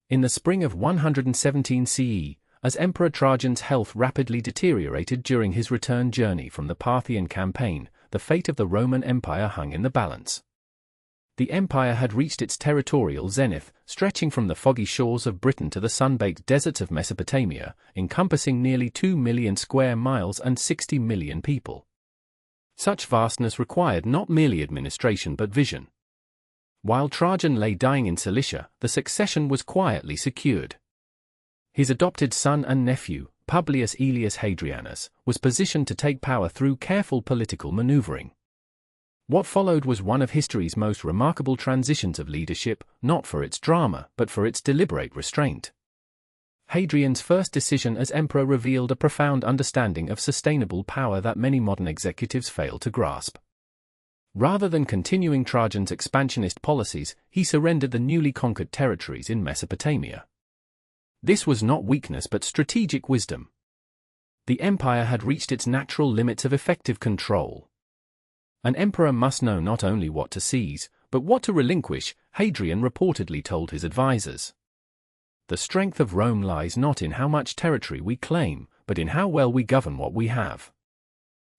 In the spring of 117 CE, as Emperor Trajan's health rapidly deteriorated during his return journey from the Parthian campaign, the fate of the Roman Empire hung in the balance. The empire had reached its territorial zenith, stretching from the foggy shores of Britain to the sun-baked deserts of Mesopotamia, encompassing nearly 2 million square miles and 60 million people. Such vastness required not merely administration but vision. While Trajan lay dying in Cilicia, the succession was quietly secured. His adopted son and nephew, Publius Aelius Hadrianus, was positioned to take power through careful political maneuvering. What followed was one of history's most remarkable transitions of leadership, not for its drama, but for its deliberate restraint. Hadrian's first decision as emperor revealed a profound understanding of sustainable power that many modern executives fail to grasp. Rather than continuing Trajan's expansionist policies, he surrendered the newly conquered territories in Mesopotamia. This was not weakness but strategic wisdom. The empire had reached its natural limits of effective control. An emperor must know not only what to seize, but what to relinquish, Hadrian reportedly told his advisors. The strength of Rome lies not in how much territory we claim, but in how well we govern what we have.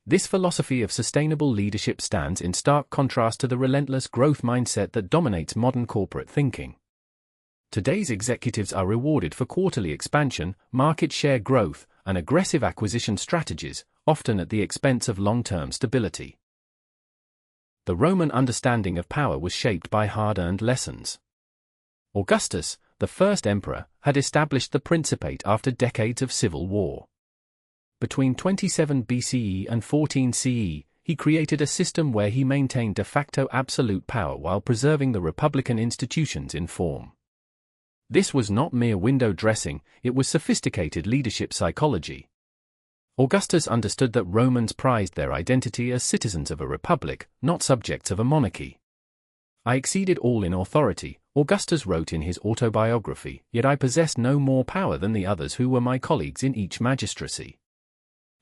This philosophy of sustainable leadership stands in stark contrast to the relentless growth mindset that dominates modern corporate thinking. Today's executives are rewarded for quarterly expansion, market share growth, and aggressive acquisition strategies, often at the expense of long-term stability. The Roman understanding of power was shaped by hard-earned lessons. Augustus, the first emperor, had established the Principate after decades of civil war. Between 27 BCE and 14 CE, he created a system where he maintained de facto absolute power while preserving the republican institutions in form. This was not mere window dressing, it was sophisticated leadership psychology. Augustus understood that Romans prized their identity as citizens of a republic, not subjects of a monarchy. "I exceeded all in authority," Augustus wrote in his autobiography, "yet I possessed no more power than the others who were my colleagues in each magistracy."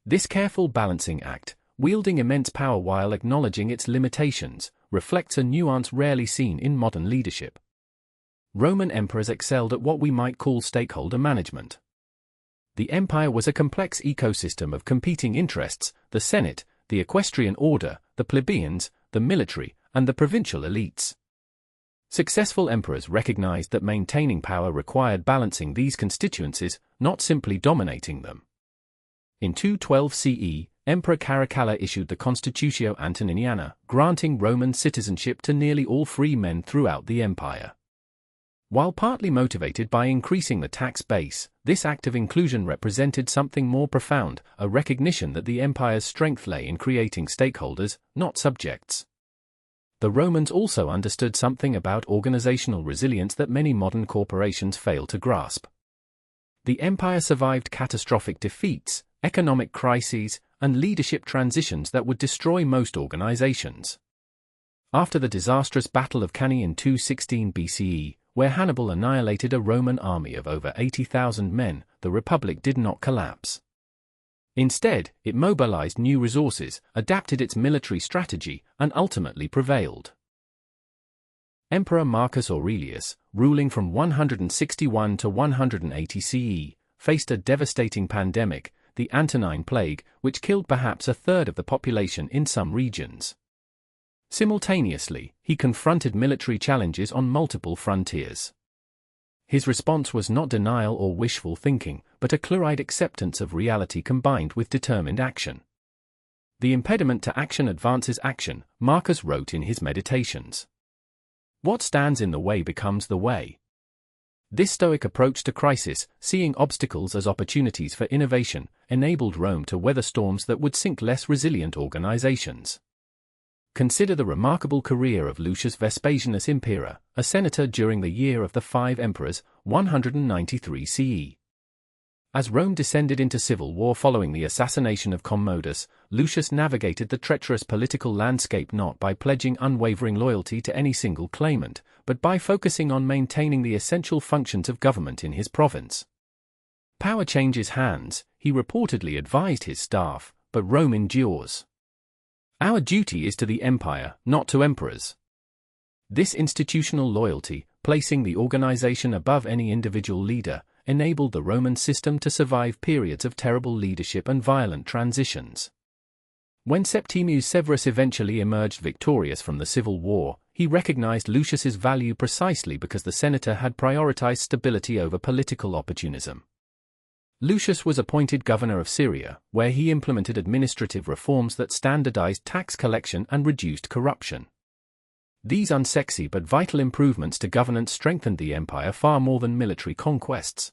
This careful balancing act, wielding immense power while acknowledging its limitations, reflects a nuance rarely seen in modern leadership. Roman emperors excelled at what we might call stakeholder management. The empire was a complex ecosystem of competing interests: the Senate, the equestrian order, the plebeians, the military, and the provincial elites. Successful emperors recognized that maintaining power required balancing these constituencies, not simply dominating them. In 212 CE, Emperor Caracalla issued the Constitutio Antoniniana, granting Roman citizenship to nearly all free men throughout the empire. While partly motivated by increasing the tax base, this act of inclusion represented something more profound, a recognition that the empire's strength lay in creating stakeholders, not subjects. The Romans also understood something about organizational resilience that many modern corporations fail to grasp. The empire survived catastrophic defeats, economic crises, and leadership transitions that would destroy most organizations. After the disastrous Battle of Cannae in 216 BCE, where Hannibal annihilated a Roman army of over 80,000 men, the Republic did not collapse. Instead, it mobilized new resources, adapted its military strategy, and ultimately prevailed. Emperor Marcus Aurelius, ruling from 161 to 180 CE, faced a devastating pandemic, the Antonine Plague, which killed perhaps a third of the population in some regions. Simultaneously, he confronted military challenges on multiple frontiers. His response was not denial or wishful thinking, but a clear-eyed acceptance of reality combined with determined action. "The impediment to action advances action," Marcus wrote in his Meditations. "What stands in the way becomes the way." This stoic approach to crisis, seeing obstacles as opportunities for innovation, enabled Rome to weather storms that would sink less resilient organizations. Consider the remarkable career of Lucius Vespasianus Impera, a senator during the year of the five emperors, 193 CE. As Rome descended into civil war following the assassination of Commodus, Lucius navigated the treacherous political landscape not by pledging unwavering loyalty to any single claimant, but by focusing on maintaining the essential functions of government in his province. "Power changes hands," he reportedly advised his staff, "but Rome endures. Our duty is to the empire, not to emperors." This institutional loyalty, placing the organization above any individual leader, enabled the Roman system to survive periods of terrible leadership and violent transitions. When Septimius Severus eventually emerged victorious from the civil war, he recognized Lucius's value precisely because the senator had prioritized stability over political opportunism. Lucius was appointed governor of Syria, where he implemented administrative reforms that standardized tax collection and reduced corruption. These unsexy but vital improvements to governance strengthened the empire far more than military conquests.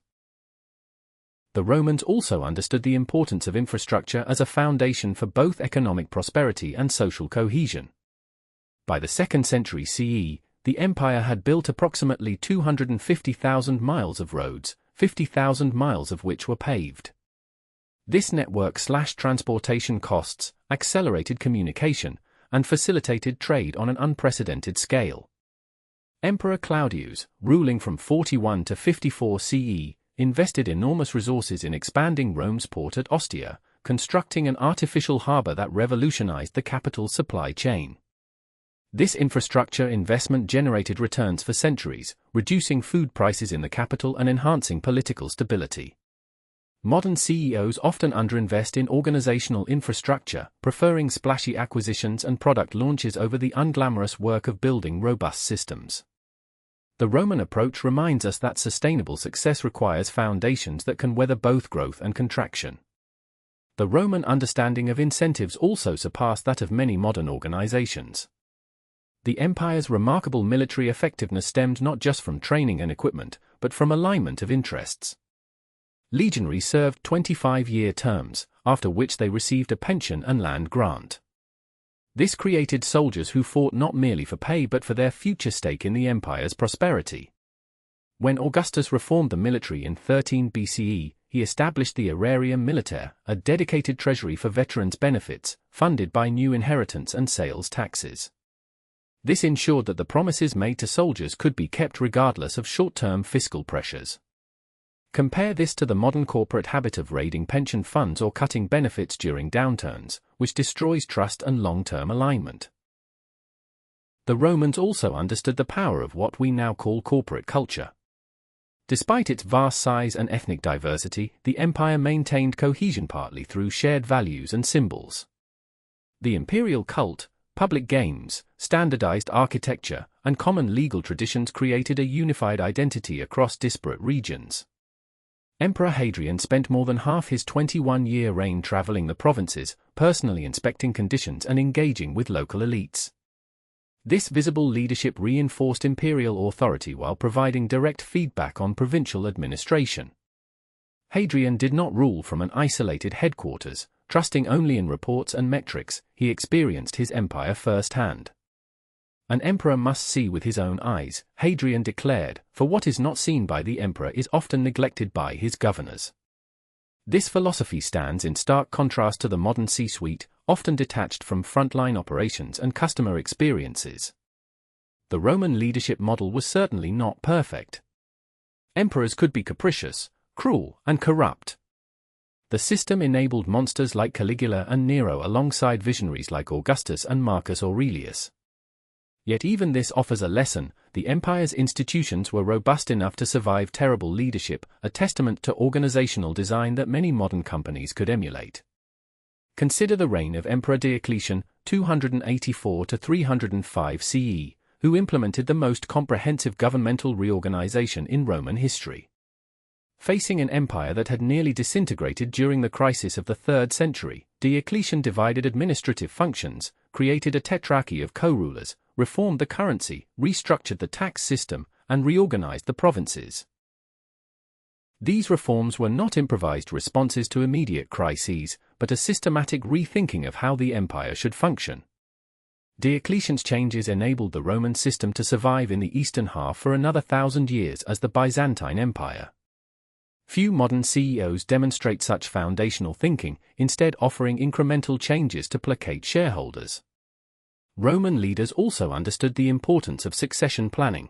The Romans also understood the importance of infrastructure as a foundation for both economic prosperity and social cohesion. By the 2nd century CE, the empire had built approximately 250,000 miles of roads, 50,000 miles of which were paved. This network slashed transportation costs, accelerated communication, and facilitated trade on an unprecedented scale. Emperor Claudius, ruling from 41 to 54 CE, invested enormous resources in expanding Rome's port at Ostia, constructing an artificial harbor that revolutionized the capital's supply chain. This infrastructure investment generated returns for centuries, reducing food prices in the capital and enhancing political stability. Modern CEOs often underinvest in organizational infrastructure, preferring splashy acquisitions and product launches over the unglamorous work of building robust systems. The Roman approach reminds us that sustainable success requires foundations that can weather both growth and contraction. The Roman understanding of incentives also surpassed that of many modern organizations. The empire's remarkable military effectiveness stemmed not just from training and equipment, but from alignment of interests. Legionaries served 25-year terms, after which they received a pension and land grant. This created soldiers who fought not merely for pay but for their future stake in the empire's prosperity. When Augustus reformed the military in 13 BCE, he established the aerarium militare, a dedicated treasury for veterans' benefits, funded by new inheritance and sales taxes. This ensured that the promises made to soldiers could be kept regardless of short-term fiscal pressures. Compare this to the modern corporate habit of raiding pension funds or cutting benefits during downturns, which destroys trust and long-term alignment. The Romans also understood the power of what we now call corporate culture. Despite its vast size and ethnic diversity, the empire maintained cohesion partly through shared values and symbols. The imperial cult, public games, standardized architecture, and common legal traditions created a unified identity across disparate regions. Emperor Hadrian spent more than half his 21-year reign traveling the provinces, personally inspecting conditions and engaging with local elites. This visible leadership reinforced imperial authority while providing direct feedback on provincial administration. Hadrian did not rule from an isolated headquarters, trusting only in reports and metrics. He experienced his empire firsthand. An emperor must see with his own eyes, Hadrian declared, for what is not seen by the emperor is often neglected by his governors. This philosophy stands in stark contrast to the modern C-suite, often detached from frontline operations and customer experiences. The Roman leadership model was certainly not perfect. Emperors could be capricious, cruel, and corrupt. The system enabled monsters like Caligula and Nero alongside visionaries like Augustus and Marcus Aurelius. Yet even this offers a lesson: the empire's institutions were robust enough to survive terrible leadership, a testament to organizational design that many modern companies could emulate. Consider the reign of Emperor Diocletian, 284 to 305 CE, who implemented the most comprehensive governmental reorganization in Roman history. Facing an empire that had nearly disintegrated during the crisis of the 3rd century, Diocletian divided administrative functions, created a tetrarchy of co-rulers, reformed the currency, restructured the tax system, and reorganized the provinces. These reforms were not improvised responses to immediate crises, but a systematic rethinking of how the empire should function. Diocletian's changes enabled the Roman system to survive in the eastern half for another 1,000 years as the Byzantine Empire. Few modern CEOs demonstrate such foundational thinking, instead offering incremental changes to placate shareholders. Roman leaders also understood the importance of succession planning.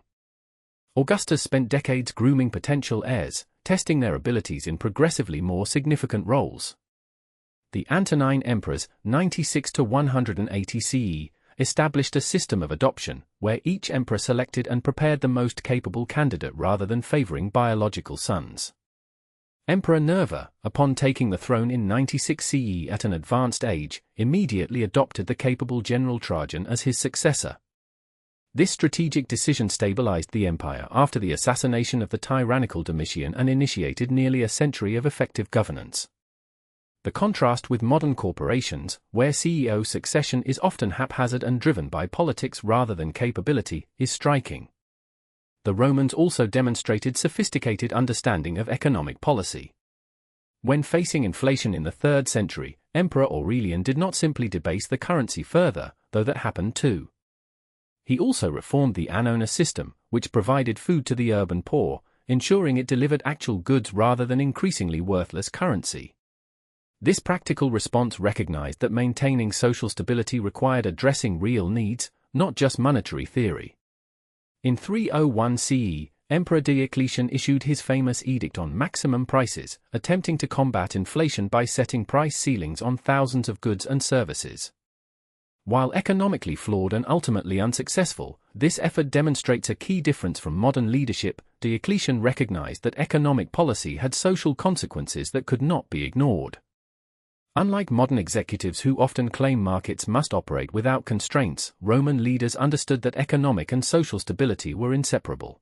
Augustus spent decades grooming potential heirs, testing their abilities in progressively more significant roles. The Antonine emperors, 96 to 180 CE, established a system of adoption, where each emperor selected and prepared the most capable candidate rather than favoring biological sons. Emperor Nerva, upon taking the throne in 96 CE at an advanced age, immediately adopted the capable general Trajan as his successor. This strategic decision stabilized the empire after the assassination of the tyrannical Domitian and initiated nearly a century of effective governance. The contrast with modern corporations, where CEO succession is often haphazard and driven by politics rather than capability, is striking. The Romans also demonstrated sophisticated understanding of economic policy. When facing inflation in the 3rd century, Emperor Aurelian did not simply debase the currency further, though that happened too. He also reformed the annona system, which provided food to the urban poor, ensuring it delivered actual goods rather than increasingly worthless currency. This practical response recognized that maintaining social stability required addressing real needs, not just monetary theory. In 301 CE, Emperor Diocletian issued his famous edict on maximum prices, attempting to combat inflation by setting price ceilings on thousands of goods and services. While economically flawed and ultimately unsuccessful, this effort demonstrates a key difference from modern leadership. Diocletian recognized that economic policy had social consequences that could not be ignored. Unlike modern executives who often claim markets must operate without constraints, Roman leaders understood that economic and social stability were inseparable.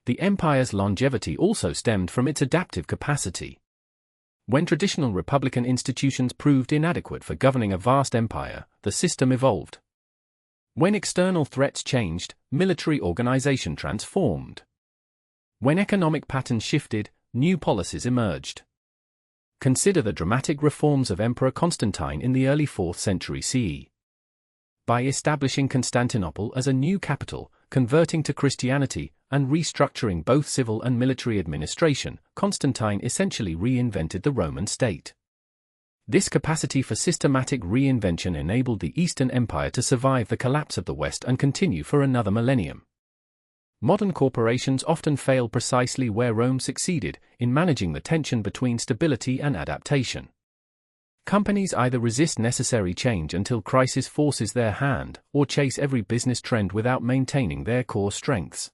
The empire's longevity also stemmed from its adaptive capacity. When traditional republican institutions proved inadequate for governing a vast empire, the system evolved. When external threats changed, military organization transformed. When economic patterns shifted, new policies emerged. Consider the dramatic reforms of Emperor Constantine in the early 4th century CE. By establishing Constantinople as a new capital, converting to Christianity, and restructuring both civil and military administration, Constantine essentially reinvented the Roman state. This capacity for systematic reinvention enabled the Eastern Empire to survive the collapse of the West and continue for another millennium. Modern corporations often fail precisely where Rome succeeded, in managing the tension between stability and adaptation. Companies either resist necessary change until crisis forces their hand, or chase every business trend without maintaining their core strengths.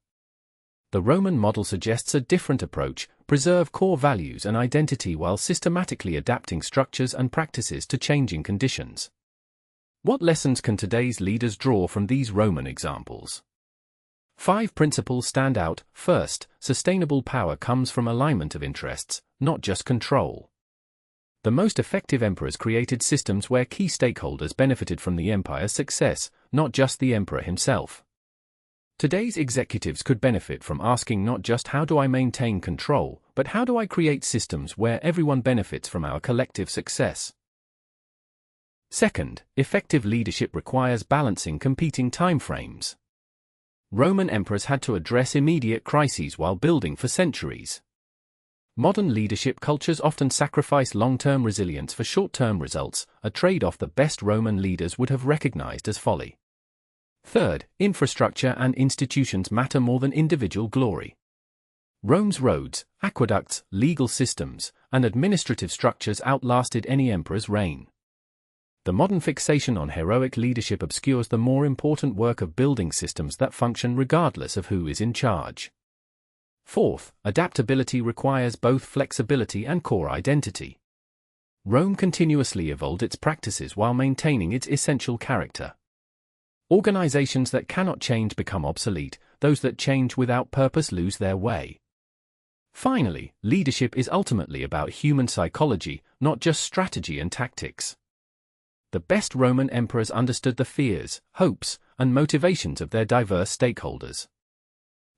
The Roman model suggests a different approach: preserve core values and identity while systematically adapting structures and practices to changing conditions. What lessons can today's leaders draw from these Roman examples? 5 principles stand out. First, sustainable power comes from alignment of interests, not just control. The most effective emperors created systems where key stakeholders benefited from the empire's success, not just the emperor himself. Today's executives could benefit from asking not just how do I maintain control, but how do I create systems where everyone benefits from our collective success. Second, effective leadership requires balancing competing timeframes. Roman emperors had to address immediate crises while building for centuries. Modern leadership cultures often sacrifice long-term resilience for short-term results, a trade-off that best Roman leaders would have recognized as folly. Third, infrastructure and institutions matter more than individual glory. Rome's roads, aqueducts, legal systems, and administrative structures outlasted any emperor's reign. The modern fixation on heroic leadership obscures the more important work of building systems that function regardless of who is in charge. Fourth, adaptability requires both flexibility and core identity. Rome continuously evolved its practices while maintaining its essential character. Organizations that cannot change become obsolete, those that change without purpose lose their way. Finally, leadership is ultimately about human psychology, not just strategy and tactics. The best Roman emperors understood the fears, hopes, and motivations of their diverse stakeholders.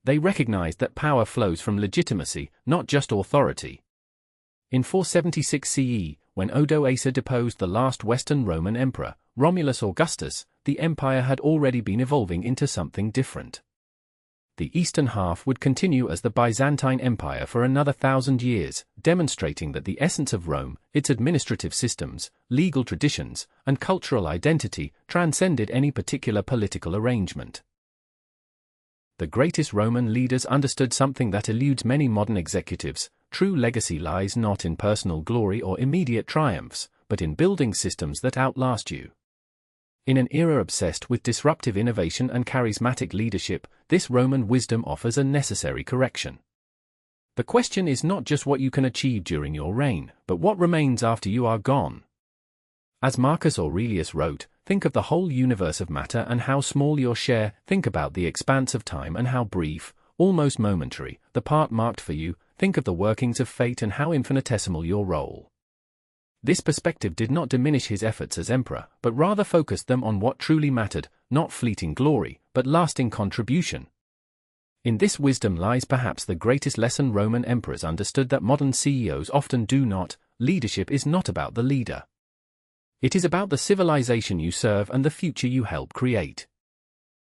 They recognized that power flows from legitimacy, not just authority. In 476 CE, when Odoacer deposed the last Western Roman emperor, Romulus Augustus, the empire had already been evolving into something different. The eastern half would continue as the Byzantine Empire for another 1,000 years, demonstrating that the essence of Rome, its administrative systems, legal traditions, and cultural identity, transcended any particular political arrangement. The greatest Roman leaders understood something that eludes many modern executives: true legacy lies not in personal glory or immediate triumphs, but in building systems that outlast you. In an era obsessed with disruptive innovation and charismatic leadership, this Roman wisdom offers a necessary correction. The question is not just what you can achieve during your reign, but what remains after you are gone. As Marcus Aurelius wrote, think of the whole universe of matter and how small your share, think about the expanse of time and how brief, almost momentary, the part marked for you, think of the workings of fate and how infinitesimal your role. This perspective did not diminish his efforts as emperor, but rather focused them on what truly mattered, not fleeting glory, but lasting contribution. In this wisdom lies perhaps the greatest lesson Roman emperors understood that modern CEOs often do not. Leadership is not about the leader. It is about the civilization you serve and the future you help create.